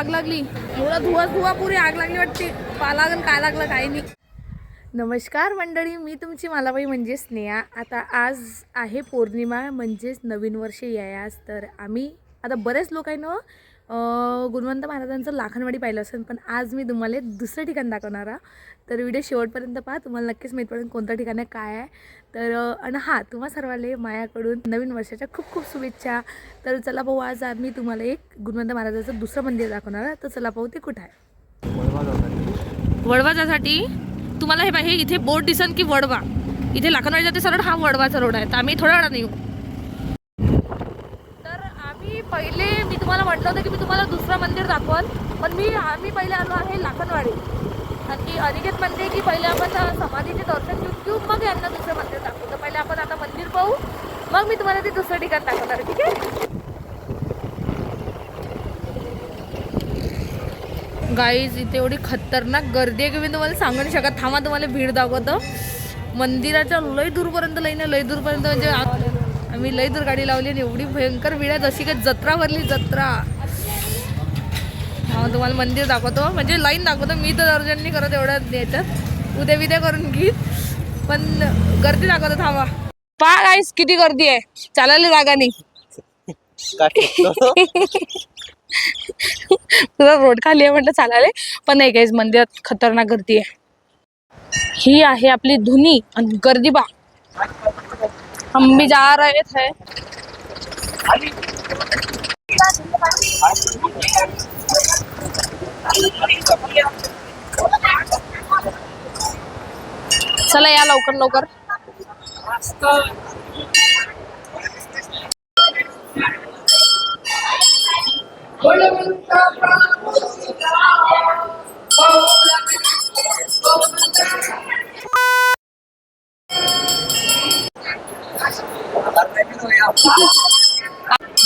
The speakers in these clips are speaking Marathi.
आग लागली, एवढा धुवा पुरी आग लागली वाटते. लागल काय लागलं काय नाही. नमस्कार मंडळी, मी तुमची मालाबाई म्हणजे स्नेहा. आता आज आहे पौर्णिमा म्हणजेच नवीन वर्ष यायास. तर आम्ही आता बरेच लोक आहे ना गुणवंत महाराजांचं लाखनवाडी पाहिलं असेल, पण आज मी तुम्हाला दुसरं ठिकाण दाखवणार आहे. तर व्हिडिओ शेवटपर्यंत पहा, तुम्हाला नक्कीच माहीत पडेल कोणतं ठिकाण आहे काय आहे. तर आणि हां, तुम्हा सर्वांना माझ्याकडून नवीन वर्षाच्या खूप खूप शुभेच्छा. तर चला पाहू, आज मी तुम्हाला एक गुणवंत महाराजाचं दुसरं मंदिर दाखवणार आहे. तर चला पाहू ते कुठं आहे. वडवा जासाठी तुम्हाला हे इथे बोर्ड दिसन की वडवा, इथे लाखनवाडी जाते सरळ, हा वडवाचा रोड आहे. तर आम्ही थोड्या वेळाने येऊ. तर आम्ही पहिले मी तुम्हाला म्हटलं होतं की मी तुम्हाला दुसरं मंदिर दाखवल, पण आम्ही पहिले आलो आहे लाखनवाडी. आणि अनिकेत म्हणते की पहिले आपण समाधीचे दर्शन घेऊ मग यांना दुसरं मंदिर दाखवू. तर पहिले आपण आता मंदिर पाहू, मग मी तुम्हाला ते दुसरं ठिकाण दाखवणार आहे. ठीक आहे गाईज, इथे एवढी खतरनाक गर्दी आहे की मी तुम्हाला सांगू नाही शकत. थांबा, तुम्हाला भीड दाखवतो. मंदिराच्या लय दूरपर्यंत लय दूरपर्यंत, म्हणजे आम्ही लय दूर गाडी लावली आणि एवढी भयंकर भीड आहे, जशी काही जत्रा भरली जत्रा. हा, तुम्हाला मंदिर दाखवतो, म्हणजे लाईन दाखवतो. मी तर दर्शन नाही करत एवढ्या याच्यात, उद्या करून घेईन, पण गर्दी दाखवतो. थांबा, पहा गाईज किती गर्दी आहे, चालायला जागा नाही. तुझा रोड खाली आहे म्हटलं चालायला, पण नाही गाईज मंदिरात खतरनाक गर्दी आहे. ही आहे आपली धुनी आणि गर्दी बा. हम भी जा रहे थे. चला या लवकर लवकर.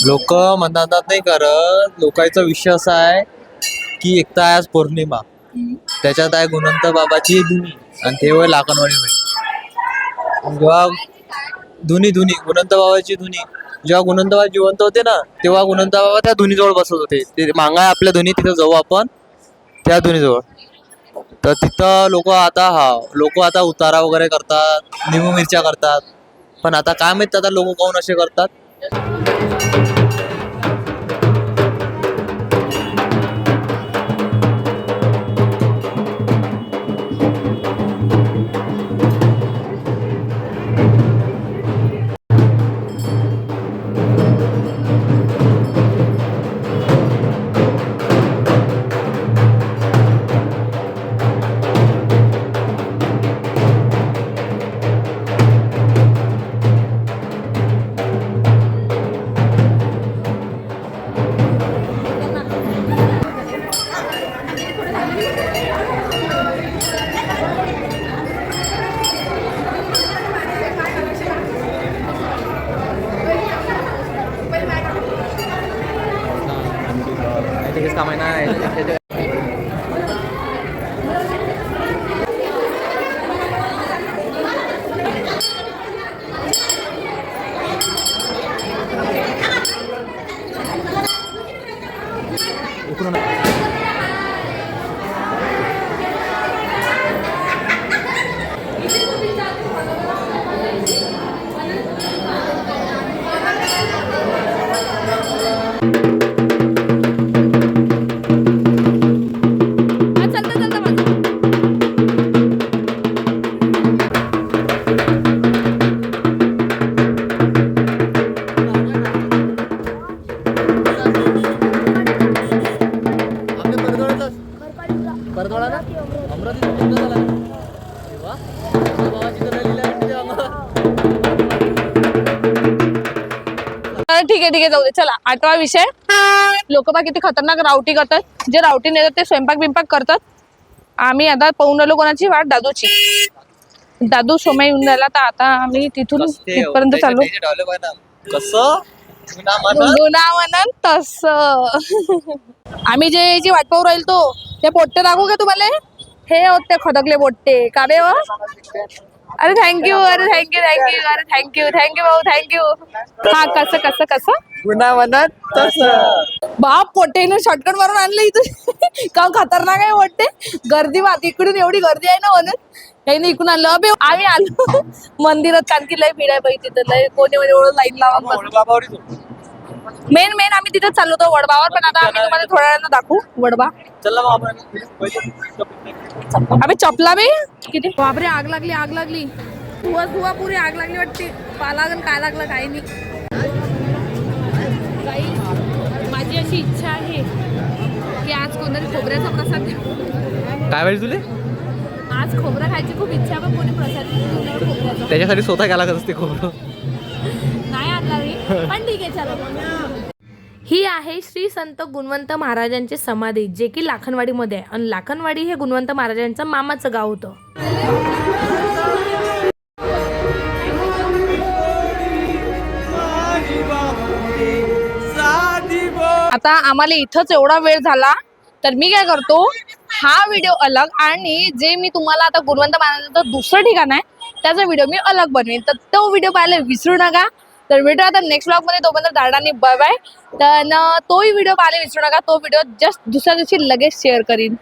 लोक म्हणतात नाही करत, लोकांचा विषय असा आहे की एक तर आहे आज पौर्णिमा, त्याच्यात आहे गुणवंत बाबाची धुनी आणि ते होय लाखनवाडी होय. जेव्हा धुनी गुणवंत बाबाची धुनी, जेव्हा गुणवंत बाबा जिवंत होते ना, तेव्हा गुणवंत बाबा त्या धुनीजवळ बसत होते. ते मांगा आहे आपल्या धुनी, तिथं जाऊ आपण त्या धुनीजवळ. तर तिथं लोक आता उतारा वगैरे करतात, निंबू मिरच्या करतात. पण आता काय माहित आता लोक काऊन असे करतात. काम आहे ना. ठीक आहे जाऊ दे. चला, 8वा विषय. लोक बा किती खतरनाक रावटी करतात. जे रावटी नेतात ते स्वयंपाक बिंपाक करतात. आम्ही आता पाहून आलो कोणाची वाट, दादूची. दादू सोम्या येऊन राहिला, तर आता आम्ही तिथून तिथपर्यंत चालू. कसं गुणावनन तस आम्ही जे वाट पाहू राहील तो ते पोट्टे दाखवू का तुम्हाला. हे होते खदकले पोट्टे काबे हो. अरे थँक्यू अरे थँक्यू भाऊ, थँक्यू. हा, कसं गुणावनन तस. बाप पोटेने शॉर्टकट मारून आणलं इथं का खतरनाक आहे वाटते. गर्दी बा इकडून एवढी गर्दी आहे ना म्हणून काही इकडून आणलं. अबे आम्ही आलो मंदिरात कारण की लय भीड आहे बाई तिथं. लय कोणी म्हणजे एवढं लाईन लावून मेन आम्ही तिथं चाललो होतो वडबावर. पण आता आम्ही तुम्हाला थोड्या वेळानं दाखवू वडबा. अबे चपला बे किती बापरे. आग लागली धुवा पुरी आग लागली वाटते. पालागन काय लागलं काही नाही. माझी अशी इच्छा आहे की आज कोणतरी खोबऱ्याचा प्रसाद द्या. काय वेळ तुले आज खोबरं खायची खूप इच्छा. पण कोणी प्रसाद खोबऱ्याचा त्याच्यासाठी स्वतः घ्यायला लागत असते खोबरं. नाही आणला मी पण ठीक आहे चलो. ही आहे श्री संत गुणवंत महाराजांची समाधी जे की लाखनवाडीमध्ये आहे. आणि लाखनवाडी हे गुणवंत महाराजांचं मामाचं गाव होतं. आता आम्हाला इथंच एवढा वेळ झाला तर मी काय करतो हा व्हिडिओ अलग आणि जे मी तुम्हाला आता गुणवंत महाराजांचं दुसरं ठिकाण आहे त्याचा व्हिडिओ मी अलग बनवेन. तर तो व्हिडिओ पाहायला विसरू नका. तर व्हिडिओ आता नेक्स्ट ब्लॉग मध्ये तोपर्यंत दाडाने बाय बाय. तर तोही व्हिडिओ पाहायला विसरू नका. तो व्हिडिओ जस्ट दुसऱ्या दिवशी लगेच शेअर करीन.